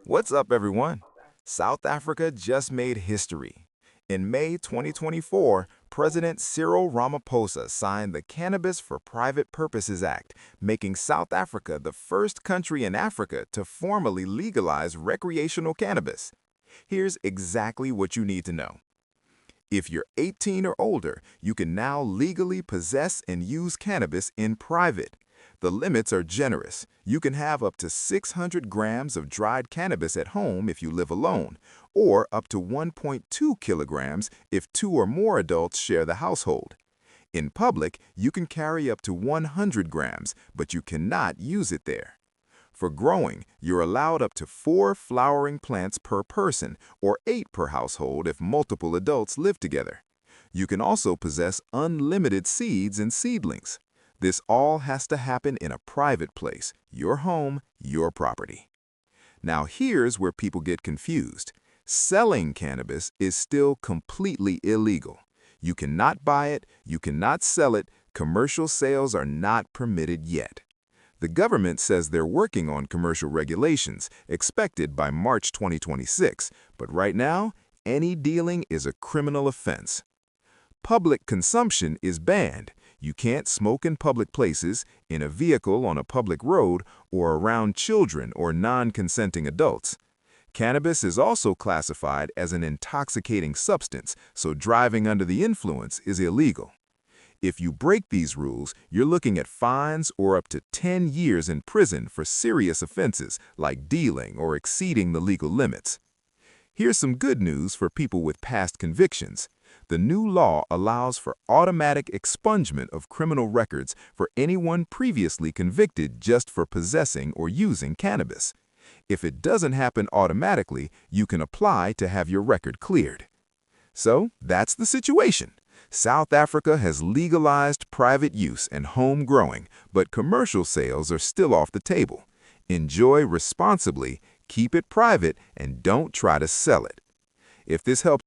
What's up, everyone? South Africa just made history. In May 2024, President Cyril Ramaphosa signed the Cannabis for Private Purposes Act, making South Africa the first country in Africa to formally legalize recreational cannabis. Here's exactly what you need to know. If you're 18 or older, you can now legally possess and use cannabis in private. The limits are generous. You can have up to 600 grams of dried cannabis at home if you live alone, or up to 1.2 kilograms if two or more adults share the household. In public, you can carry up to 100 grams, but you cannot use it there. For growing, you're allowed up to 4 flowering plants per person or 8 per household if multiple adults live together. You can also possess unlimited seeds and seedlings. This all has to happen in a private place, your home, your property. Now here's where people get confused. Selling cannabis is still completely illegal. You cannot buy it, you cannot sell it, commercial sales are not permitted yet. The government says they're working on commercial regulations, expected by March 2026, but right now, any dealing is a criminal offense. Public consumption is banned. You can't smoke in public places, in a vehicle on a public road, or around children or non-consenting adults. Cannabis is also classified as an intoxicating substance, so driving under the influence is illegal. If you break these rules, you're looking at fines or up to 10 years in prison for serious offenses like dealing or exceeding the legal limits. Here's some good news for people with past convictions. The new law allows for automatic expungement of criminal records for anyone previously convicted just for possessing or using cannabis. If it doesn't happen automatically, you can apply to have your record cleared. So, that's the situation. South Africa has legalized private use and home growing, but commercial sales are still off the table. Enjoy responsibly, keep it private, and don't try to sell it. If this helps